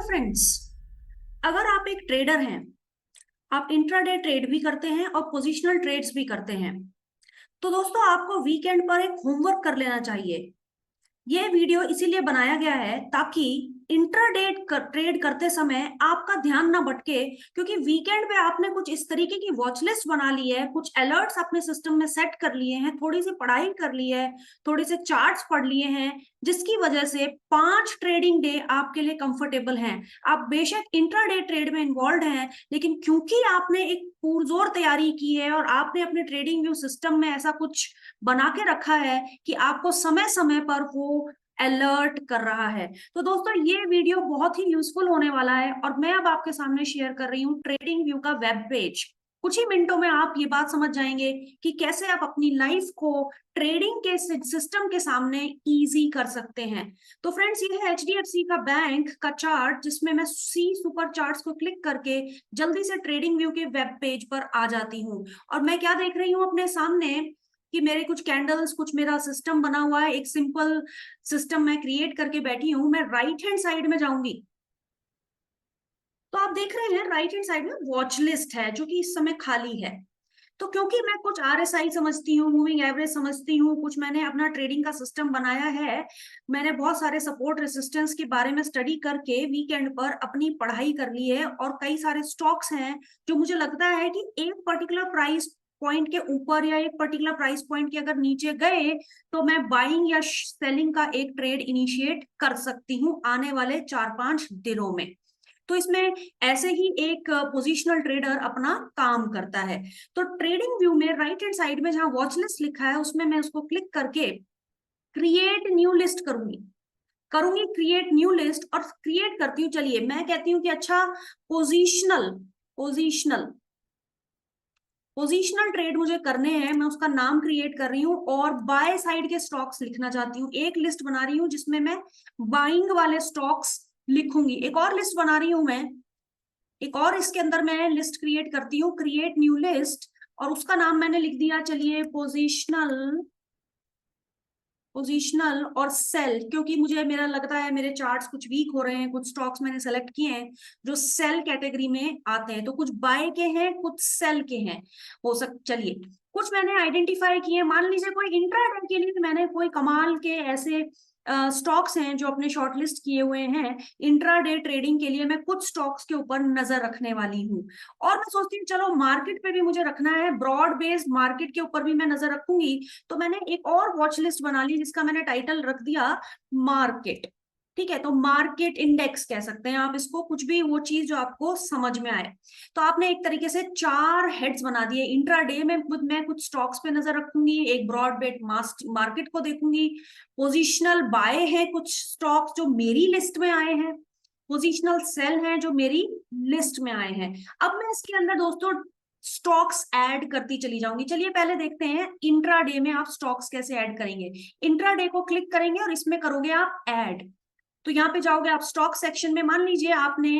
Friends, अगर आप एक ट्रेडर हैं, आप इंट्राडे ट्रेड भी करते हैं और पोजिशनल ट्रेड्स भी करते हैं, तो दोस्तों आपको वीकेंड पर एक होमवर्क कर लेना चाहिए। ये वीडियो इसीलिए बनाया गया है ताकि ट्रेड करते समय आपका ध्यान ना भटके, क्योंकि वीकेंड पे आपने कुछ इस तरीके की वॉच लिस्ट बना ली है, कुछ अलर्ट्स अपने सिस्टम में सेट कर लिए हैं, थोड़ी सी पढ़ाई कर ली है, थोड़े से चार्ट्स पढ़ लिए हैं, जिसकी वजह से 5 ट्रेडिंग डे आपके लिए कंफर्टेबल हैं। आप बेशक इंट्राडे ट्रेड में इन्वॉल्व हैं, लेकिन क्योंकि आपने एक पुरजोर तैयारी की है और आपने अपने ट्रेडिंग व्यू सिस्टम में ऐसा कुछ बना के रखा है कि आपको समय समय पर वो अलर्ट कर रहा है। तो दोस्तों ये वीडियो बहुत ही यूजफुल होने वाला है और मैं अब आपके सामने शेयर कर रही हूँ ट्रेडिंग व्यू का वेब पेज। कुछ ही मिनटों में आप ये बात समझ जाएंगे कि कैसे आप अपनी लाइफ को ट्रेडिंग के सिस्टम के सामने इजी कर सकते हैं। तो फ्रेंड्स, ये है एचडीएफसी का बैंक का चार्ट, जिसमें मैं सी सुपर चार्ट्स को क्लिक करके जल्दी से ट्रेडिंग व्यू के वेब पेज पर आ जाती हूँ। और मैं क्या देख रही हूँ अपने सामने कि मेरे कुछ कैंडल्स, कुछ मेरा सिस्टम बना हुआ है, एक सिंपल सिस्टम मैं क्रिएट करके बैठी हूं। मैं राइट हैंड साइड में जाऊंगी तो आप देख रहे हैं राइट हैंड साइड में वॉच लिस्ट है जो कि इस समय खाली है। तो क्योंकि मैं कुछ आरएसआई समझती हूँ, मूविंग एवरेज समझती हूँ, कुछ मैंने अपना ट्रेडिंग का सिस्टम बनाया है, मैंने बहुत सारे सपोर्ट रेसिस्टेंस के बारे में स्टडी करके वीकेंड पर अपनी पढ़ाई कर ली है, और कई सारे स्टॉक्स हैं जो मुझे लगता है कि एक पर्टिकुलर प्राइस पॉइंट के ऊपर या एक पर्टिकुलर प्राइस पॉइंट के अगर नीचे गए तो मैं बाइंग या सेलिंग का एक ट्रेड इनिशिएट कर सकती हूँ आने वाले 4-5 दिनों में। तो इसमें ऐसे ही एक पोजिशनल ट्रेडर अपना काम करता है। तो ट्रेडिंग व्यू में राइट हैंड साइड में जहां वॉच लिस्ट लिखा है, उसमें मैं उसको क्लिक करके क्रिएट न्यू लिस्ट करूंगी क्रिएट न्यू लिस्ट और क्रिएट करती हूँ। चलिए मैं कहती हूँ कि अच्छा, पोजिशनल पोजिशनल पोजिशनल ट्रेड मुझे करने हैं, मैं उसका नाम क्रिएट कर रही हूँ और बाय साइड के स्टॉक्स लिखना चाहती हूँ। एक लिस्ट बना रही हूँ जिसमें मैं बाइंग वाले स्टॉक्स लिखूंगी। एक और लिस्ट बना रही हूँ मैं, एक और इसके अंदर मैं लिस्ट क्रिएट करती हूँ, क्रिएट न्यू लिस्ट, और उसका नाम मैंने लिख दिया, चलिए पोजिशनल पोजिशनल और सेल, क्योंकि मुझे मेरा लगता है मेरे चार्ट्स कुछ वीक हो रहे हैं। कुछ स्टॉक्स मैंने सेलेक्ट किए हैं जो सेल कैटेगरी में आते हैं, तो कुछ बाय के हैं, कुछ सेल के हैं। चलिए कुछ मैंने आइडेंटिफाई किए। मान लीजिए कोई इंट्राडे के लिए मैंने कोई कमाल के ऐसे स्टॉक्स हैं जो अपने शॉर्टलिस्ट किए हुए हैं। इंट्राडे ट्रेडिंग के लिए मैं कुछ स्टॉक्स के ऊपर नजर रखने वाली हूँ, और मैं सोचती हूँ चलो मार्केट पे भी मुझे रखना है, ब्रॉड बेस्ड मार्केट के ऊपर भी मैं नजर रखूंगी। तो मैंने एक और वॉच लिस्ट बना ली जिसका मैंने टाइटल रख दिया मार्केट। ठीक है, तो मार्केट इंडेक्स कह सकते हैं आप इसको, कुछ भी वो चीज जो आपको समझ में आए। तो आपने एक तरीके से 4 हेड्स बना दिए। इंट्राडे में मैं कुछ स्टॉक्स पे नजर रखूंगी, एक ब्रॉड बेस्ड मार्केट को देखूंगी, पोजिशनल बाय है कुछ स्टॉक्स जो मेरी लिस्ट में आए हैं, पोजिशनल सेल हैं जो मेरी लिस्ट में आए हैं। अब मैं इसके अंदर दोस्तों स्टॉक्स ऐड करती चली जाऊंगी। चलिए पहले देखते हैं इंट्राडे में आप स्टॉक्स कैसे ऐड करेंगे। इंट्राडे को क्लिक करेंगे और इसमें करोगे आप ऐड। तो यहाँ पे जाओगे आप स्टॉक सेक्शन में, मान लीजिए आपने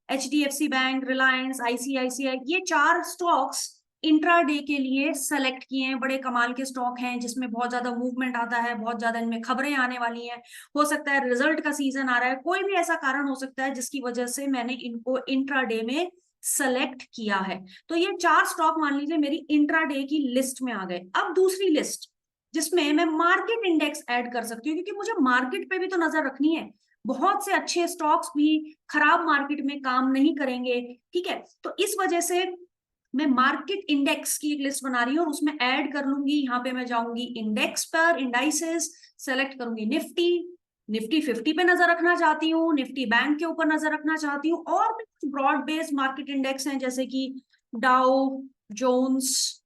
एचडीएफसी बैंक, रिलायंस, आईसीआईसीआई, ये 4 स्टॉक्स इंट्राडे के लिए सेलेक्ट किए हैं। बड़े कमाल के स्टॉक हैं जिसमें बहुत ज्यादा मूवमेंट आता है, बहुत ज्यादा इनमें खबरें आने वाली हैं, हो सकता है रिजल्ट का सीजन आ रहा है, कोई भी ऐसा कारण हो सकता है जिसकी वजह से मैंने इनको इंट्राडे में सेलेक्ट किया है। तो ये 4 स्टॉक मान लीजिए मेरी इंट्राडे की लिस्ट में आ गए। अब दूसरी लिस्ट जिसमें मैं मार्केट इंडेक्स ऐड कर सकती हूँ, क्योंकि मुझे मार्केट पे भी तो नजर रखनी है। बहुत से अच्छे स्टॉक्स भी खराब मार्केट में काम नहीं करेंगे। ठीक है, तो इस वजह से मैं मार्केट इंडेक्स की एक लिस्ट बना रही हूँ और उसमें ऐड कर लूंगी। यहाँ पे मैं जाऊंगी इंडेक्स पर, इंडाइसेस सेलेक्ट करूंगी, निफ्टी निफ्टी 50 पे नजर रखना चाहती हूँ, निफ्टी बैंक के ऊपर नजर रखना चाहती हूँ, और भी कुछ ब्रॉड बेस्ड मार्केट इंडेक्स हैं जैसे कि डाउ जोन्स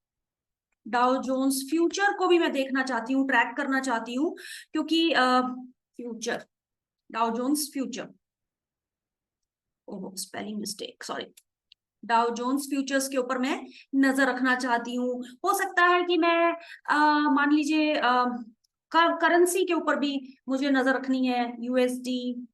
डाउ जोन्स फ्यूचर को भी मैं देखना चाहती हूँ, ट्रैक करना चाहती हूँ, क्योंकि future, Dow Jones future, oh spelling mistake, sorry, Dow Jones futures के ऊपर मैं नजर रखना चाहती हूँ। हो सकता है कि मैं मान लीजिए करेंसी के ऊपर भी मुझे नजर रखनी है, यूएसडी,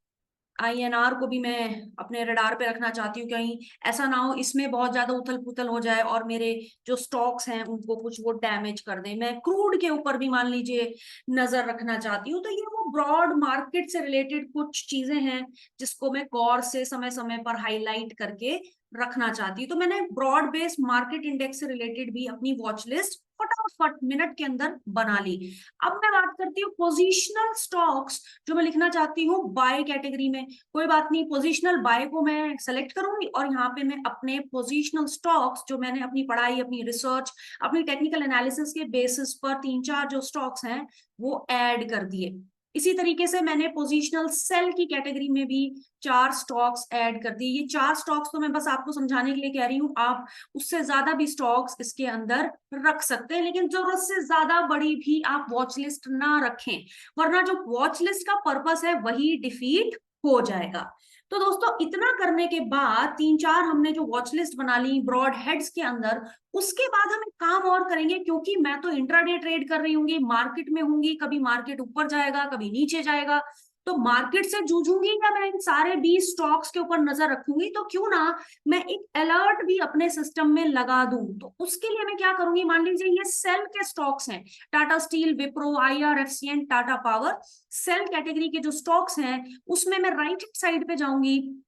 आईएनआर को भी मैं अपने रडार पे रखना चाहती हूँ। कहीं ऐसा ना हो इसमें बहुत ज्यादा उथल पुथल हो जाए और मेरे जो स्टॉक्स हैं उनको कुछ वो डैमेज कर दे। मैं क्रूड के ऊपर भी मान लीजिए नजर रखना चाहती हूँ। तो ये वो ब्रॉड मार्केट से रिलेटेड कुछ चीजें हैं जिसको मैं गौर से समय समय पर हाईलाइट करके रखना चाहती हूँ। तो मैंने ब्रॉड बेस्ड मार्केट इंडेक्स से रिलेटेड भी अपनी वॉच लिस्ट फटाफट मिनट के अंदर बना ली। अब मैं बात करती हूँ पोजिशनल स्टॉक्स जो मैं लिखना चाहती हूँ बाय कैटेगरी में। कोई बात नहीं, पोजिशनल बाय को मैं सेलेक्ट करूंगी और यहाँ पे मैं अपने पोजिशनल स्टॉक्स जो मैंने अपनी पढ़ाई, अपनी रिसर्च, अपनी टेक्निकल एनालिसिस के बेसिस पर 3-4 जो स्टॉक्स हैं वो ऐड कर दिए। इसी तरीके से मैंने पोजिशनल सेल की कैटेगरी में भी 4 स्टॉक्स ऐड कर दिए। ये 4 स्टॉक्स तो मैं बस आपको समझाने के लिए कह रही हूँ, आप उससे ज्यादा भी स्टॉक्स इसके अंदर रख सकते हैं, लेकिन जरूरत से ज्यादा बड़ी भी आप वॉच लिस्ट ना रखें, वरना जो वॉच लिस्ट का पर्पस है वही डिफीट हो जाएगा। तो दोस्तों इतना करने के बाद 3-4 हमने जो वॉच लिस्ट बना ली ब्रॉड हेड्स के अंदर, उसके बाद हम एक काम और करेंगे, क्योंकि मैं तो इंट्राडे ट्रेड कर रही हूंगी, मार्केट में होंगी, कभी मार्केट ऊपर जाएगा कभी नीचे जाएगा, तो मार्केट से जूझूंगी या मैं इन सारे 20 स्टॉक्स के ऊपर नजर रखूंगी, तो क्यों ना मैं एक अलर्ट भी अपने सिस्टम में लगा दूं। तो उसके लिए मैं क्या करूंगी, मान लीजिए ये सेल के स्टॉक्स हैं, Tata steel, Wipro, IRFC and Tata power, sell category के जो स्टॉक्स हैं उसमें मैं राइट साइड पे जाऊंगी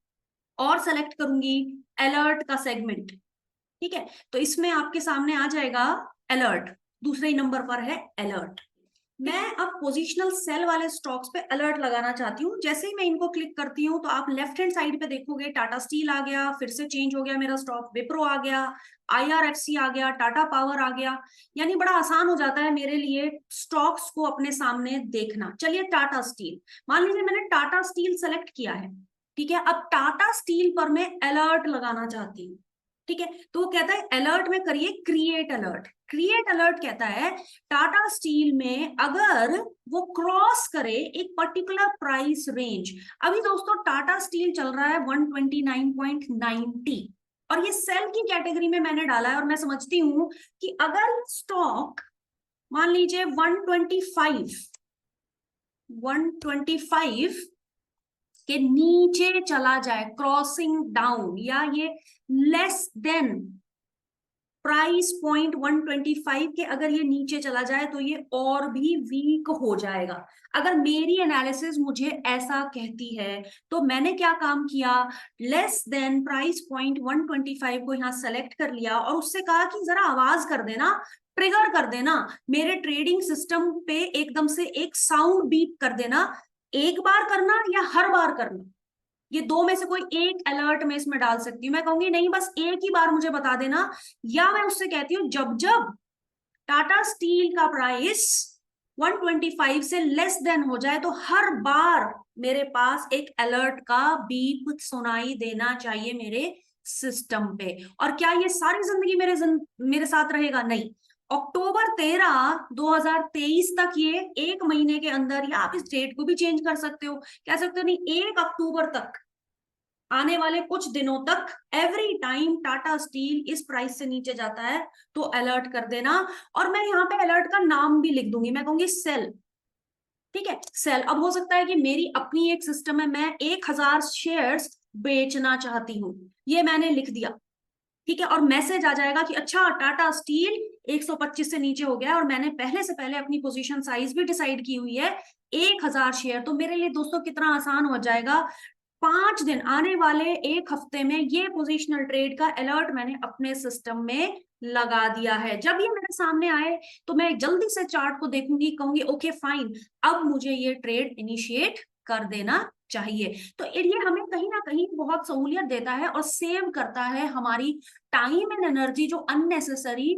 और सेलेक्ट करूंगी अलर्ट का सेगमेंट। ठीक है, तो इसमें आपके सामने आ जाएगा अलर्ट, दूसरे ही नंबर पर है अलर्ट। मैं अब पोजिशनल सेल वाले स्टॉक्स पे अलर्ट लगाना चाहती हूँ। जैसे ही मैं इनको क्लिक करती हूँ तो आप लेफ्ट हैंड साइड पे देखोगे टाटा स्टील आ गया, फिर से चेंज हो गया मेरा स्टॉक, विप्रो आ गया, IRFC आ गया, टाटा पावर आ गया। यानी बड़ा आसान हो जाता है मेरे लिए स्टॉक्स को अपने सामने देखना। चलिए टाटा स्टील, मान लीजिए मैंने टाटा स्टील सेलेक्ट किया है, ठीक है। अब टाटा स्टील पर मैं अलर्ट लगाना चाहती हूँ, ठीक है। तो वो कहता है अलर्ट में करिए क्रिएट अलर्ट। क्रिएट अलर्ट कहता है टाटा स्टील में अगर वो क्रॉस करे एक पर्टिकुलर प्राइस रेंज, अभी दोस्तों टाटा स्टील चल रहा है 129.90 और ये सेल की कैटेगरी में मैंने डाला है, और मैं समझती हूं कि अगर स्टॉक मान लीजिए 125 के नीचे चला जाए, क्रॉसिंग डाउन, या ये लेस देन प्राइस पॉइंट 125 के अगर ये नीचे चला जाए तो ये और भी वीक हो जाएगा। अगर मेरी एनालिसिस मुझे ऐसा कहती है तो मैंने क्या काम किया, लेस देन प्राइस पॉइंट 125 को यहाँ सेलेक्ट कर लिया और उससे कहा कि जरा आवाज कर देना, ट्रिगर कर देना, मेरे ट्रेडिंग सिस्टम पे एकदम से एक साउंड बीप कर देना। एक बार करना या हर बार करना, ये दो में से कोई एक अलर्ट में इसमें डाल सकती हूँ। मैं कहूंगी नहीं, बस एक ही बार मुझे बता देना, या मैं उससे कहती हूँ जब जब टाटा स्टील का प्राइस 125 से लेस देन हो जाए तो हर बार मेरे पास एक अलर्ट का बीप सुनाई देना चाहिए मेरे सिस्टम पे। और क्या ये सारी जिंदगी मेरे साथ रहेगा? नहीं, अक्टूबर 13 2023 तक, ये एक महीने के अंदर, या आप इस डेट को भी चेंज कर सकते हो, कह सकते हो नहीं 1 अक्टूबर तक, आने वाले कुछ दिनों तक एवरी टाइम टाटा स्टील इस प्राइस से नीचे जाता है तो अलर्ट कर देना। और मैं यहाँ पे अलर्ट का नाम भी लिख दूंगी, मैं कहूंगी सेल, ठीक है, सेल। अब हो सकता है कि मेरी अपनी एक सिस्टम है, मैं 1000 शेयर्स बेचना चाहती हूँ, ये मैंने लिख दिया, ठीक है, और मैसेज आ जाएगा कि अच्छा टाटा स्टील 125 से नीचे हो गया, और मैंने पहले से पहले अपनी पोजीशन साइज भी डिसाइड की हुई है 1000 शेयर। तो मेरे लिए दोस्तों कितना आसान हो जाएगा, 5 दिन, आने वाले एक हफ्ते में ये पोजिशनल ट्रेड का अलर्ट मैंने अपने सिस्टम में लगा दिया है। जब ये मेरे सामने आए तो मैं जल्दी से चार्ट को देखूंगी, कहूंगी ओके फाइन, अब मुझे ये ट्रेड इनिशिएट कर देना चाहिए। तो ये हमें कहीं ना कहीं बहुत सहूलियत देता है और सेव करता है हमारी टाइम एंड एनर्जी जो अननेसेसरी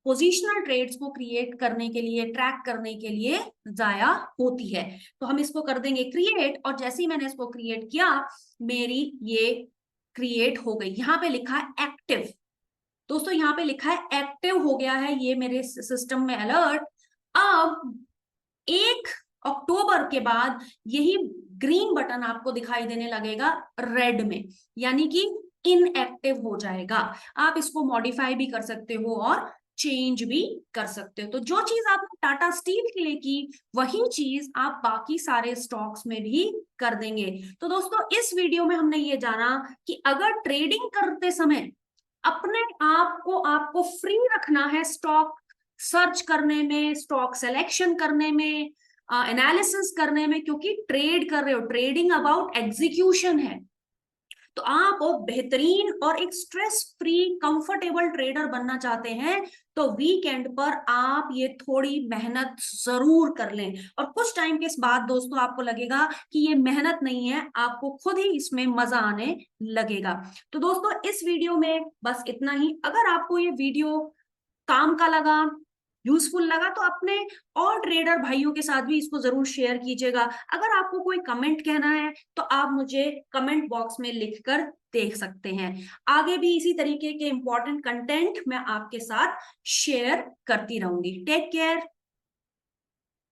पोजिशनल ट्रेड्स को क्रिएट करने के लिए, ट्रैक करने के लिए जाया होती है। तो हम इसको कर देंगे क्रिएट, और जैसे ही मैंने इसको क्रिएट किया मेरी ये क्रिएट हो गई। यहाँ पे लिखा है एक्टिव, दोस्तों यहाँ पे लिखा है एक्टिव हो गया है ये मेरे सिस्टम में अलर्ट। अब 1 अक्टूबर के बाद यही ग्रीन बटन आपको दिखाई देने लगेगा रेड में, यानी कि इनएक्टिव हो जाएगा। आप इसको मॉडिफाई भी कर सकते हो और चेंज भी कर सकते हो। तो जो चीज आपने टाटा स्टील के लिए की वही चीज आप बाकी सारे स्टॉक्स में भी कर देंगे। तो दोस्तों इस वीडियो में हमने ये जाना कि अगर ट्रेडिंग करते समय अपने आप को आपको फ्री रखना है स्टॉक सर्च करने में, स्टॉक सिलेक्शन करने में, एनालिसिस करने में, क्योंकि ट्रेड कर रहे हो, ट्रेडिंग अबाउट एग्जीक्यूशन है। तो आप बेहतरीन और एक स्ट्रेस फ्री कंफर्टेबल ट्रेडर बनना चाहते हैं तो वीकेंड पर आप ये थोड़ी मेहनत जरूर कर लें। और कुछ टाइम के बाद दोस्तों आपको लगेगा कि ये मेहनत नहीं है, आपको खुद ही इसमें मजा आने लगेगा। तो दोस्तों इस वीडियो में बस इतना ही। अगर आपको ये वीडियो काम का लगा, यूजफुल लगा, तो अपने और ट्रेडर भाइयों के साथ भी इसको जरूर शेयर कीजिएगा। अगर आपको कोई कमेंट कहना है तो आप मुझे कमेंट बॉक्स में लिखकर देख सकते हैं। आगे भी इसी तरीके के इंपॉर्टेंट कंटेंट मैं आपके साथ शेयर करती रहूंगी। Take care.